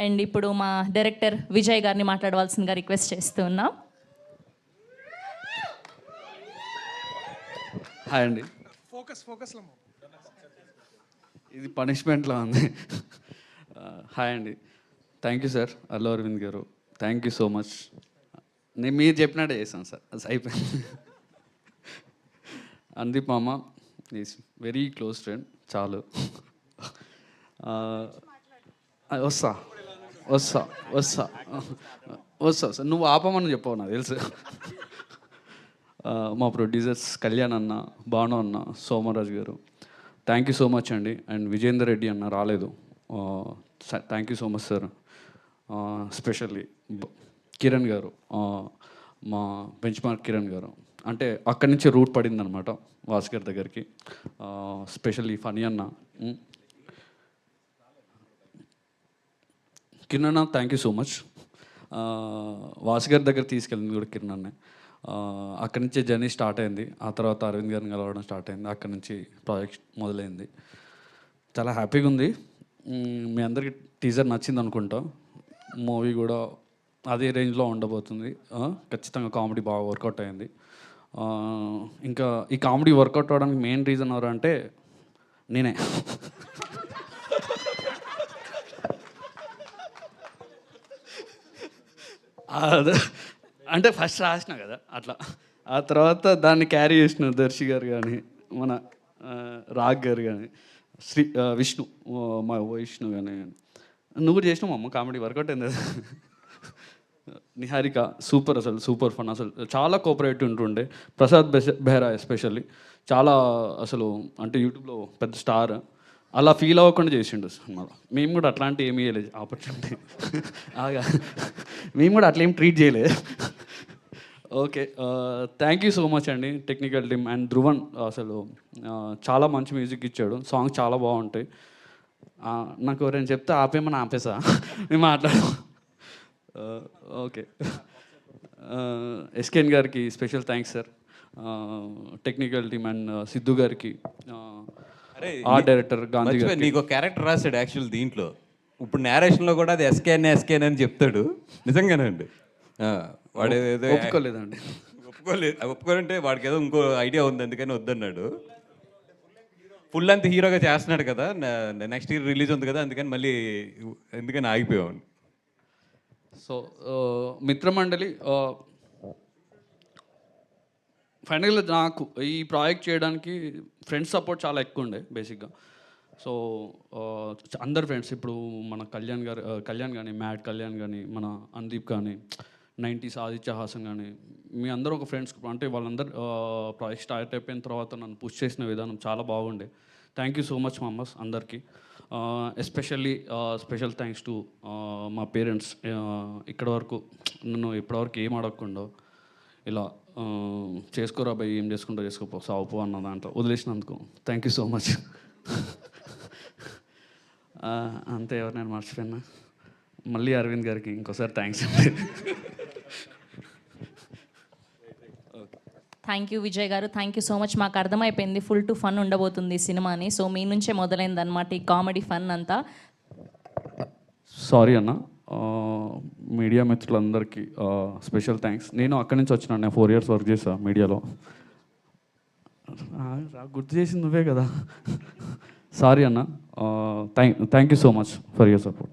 And ఇప్పుడు మా director Vijay గారిని మాట్లాడవలసిందిగా రిక్వెస్ట్ చేస్తూ ఉన్నాం. హాయ్ అండి. ఇది పనిష్మెంట్లో ఉంది. హాయ్ అండి. Thank you sir Allu Aravind గారు, థ్యాంక్ యూ సో మచ్. నేను మీరు చెప్పినట్టే చేశాను సార్, అది అయిపోయింది. అందీప్ మామ ఈజ్ వెరీ క్లోజ్ ఫ్రెండ్, చాలు. వస్తా వస్తా వస్తా వస్తా సార్, నువ్వు ఆపమని చెప్పవు నాకు తెలుసు. మా ప్రొడ్యూసర్స్ కళ్యాణ్ అన్న, భాను అన్న, సోమరాజు గారు, థ్యాంక్ యూ సో మచ్ అండి. అండ్ విజేందర్ రెడ్డి అన్న రాలేదు, thank you so much sir. Specially Kiran గారు, మా బెంచ్ మార్క్ కిరణ్ గారు, అంటే అక్కడి నుంచి రూట్ పడిందనమాట వాస్కర్ దగ్గరికి. స్పెషల్లీ ఫనీ అన్న, కిరణ్ అన్న థ్యాంక్ యూ సో మచ్. వాస్కర్ దగ్గర తీసుకెళ్ళింది కూడా కిరణ్ అన్నే. అక్కడి నుంచే జర్నీ స్టార్ట్ అయింది. ఆ తర్వాత అరవింద్ గారిని కలవడం స్టార్ట్ అయింది. అక్కడి నుంచి ప్రాజెక్ట్ మొదలైంది. చాలా హ్యాపీగా ఉంది. మీ అందరికీ టీజర్ నచ్చింది అనుకుంటా. మూవీ కూడా అదే రేంజ్లో ఉండబోతుంది. ఖచ్చితంగా కామెడీ బాగా వర్కౌట్ అయింది. ఇంకా ఈ కామెడీ వర్కౌట్ అవ్వడానికి మెయిన్ రీజన్ ఎవరు అంటే నేనే. అంటే ఫస్ట్ రాసిన కదా అట్లా, ఆ తర్వాత దాన్ని క్యారీ చేసిన దర్శి గారు కానీ, మన రాగ్ గారు కానీ, విష్ణు, మా విష్ణు కానీ, నువ్వు కూడా చేసినావు అమ్మ కామెడీ వర్కౌట్ అయింది. నిహారిక సూపర్, అసలు సూపర్ ఫన్, అసలు చాలా కోఆపరేటివ్ ఉంటుండే. ప్రసాద్ బెహ్రా ఎస్పెషల్లీ చాలా, అసలు అంటే యూట్యూబ్లో పెద్ద స్టార్, అలా ఫీల్ అవ్వకుండా చేసిండు సినిమాలో. మేము కూడా అట్లాంటి ఏమీ చేయలేదు ఆపర్చునిటీ, మేము కూడా అట్లా ఏం ట్రీట్ చేయలేదు. Okay, thank you so much అండి టెక్నికల్ టీమ్ అండ్ ధ్రువన్, అసలు చాలా మంచి మ్యూజిక్ ఇచ్చాడు. సాంగ్ చాలా బాగుంటాయి. నాకు ఎవరైనా చెప్తే ఆపేమని ఆపేసా, మేము మాట్లాడాం. ఓకే, ఎస్కేఎన్ గారికి special thanks sir, technical team and Siddhu గారికి, ఆర్ట్ డైరెక్టర్ గాంధీ గారు. నీకు క్యారెక్టర్ రాశాడు యాక్చువల్ దీంట్లో, ఇప్పుడు నేరేషన్లో కూడా అది ఎస్కేఎన్ ఎస్కేఎన్ అని చెప్తాడు. నిజంగానే అండి, వాడు ఏదో ఒప్పుకోలేదండి. ఒప్పుకోలంటే వాడికి ఏదో ఇంకో ఐడియా ఉంది అందుకని వద్దన్నాడు. ఫుల్ లెంత్ హీరోగా చేస్తున్నాడు కదా, నెక్స్ట్ ఇయర్ రిలీజ్ ఉంది కదా, అందుకని మళ్ళీ ఎందుకని ఆగిపోయాం. సో మిత్రమండలి, ఫైనల్గా నాకు ఈ ప్రాజెక్ట్ చేయడానికి ఫ్రెండ్స్ సపోర్ట్ చాలా ఎక్కువ ఉండే బేసిక్గా. సో అందరు ఫ్రెండ్స్, ఇప్పుడు మన కళ్యాణ్ కానీ, మ్యాడ్ కళ్యాణ్ కానీ, మన అందీప్ కానీ, 90s ఆదిత్య హాసన్ కానీ, మీ అందరూ ఒక ఫ్రెండ్స్. అంటే వాళ్ళందరూ ప్రాజెక్ట్ స్టార్ట్ అయిపోయిన తర్వాత నన్ను పుష్ చేసిన విధానం చాలా బాగుండే. థ్యాంక్ యూ సో మచ్ మామస్ అందరికీ. ఎస్పెషల్లీ స్పెషల్ థ్యాంక్స్ టు మా పేరెంట్స్, ఇక్కడ వరకు నన్ను ఇప్పటివరకు ఏం అడగకుండా ఇలా చేసుకోరా భయ్, ఏం చేసుకుంటా చేసుకోపో, సావుపో అన్న దాంట్లో వదిలేసినందుకు థ్యాంక్ యూ సో మచ్. అంతే, ఎవరు నేను మర్చిపోయినా. మళ్ళీ అరవింద్ గారికి ఇంకోసారి థ్యాంక్స్. థ్యాంక్ యూ విజయ్ గారు, థ్యాంక్ యూ సో మచ్. మాకు అర్థమైపోయింది ఫుల్ టు ఫన్ ఉండబోతుంది సినిమాని. సో మీ నుంచే మొదలైంది అనమాట ఈ కామెడీ ఫన్ అంతా. సారీ అన్న, మీడియా మిత్రులందరికీ స్పెషల్ థ్యాంక్స్. నేను అక్కడి నుంచి వచ్చినా, నేను 4 years వర్క్ చేసా మీడియాలో. గుర్తు చేసింది నువ్వే కదా. సారీ అన్న, thank you so much for your support.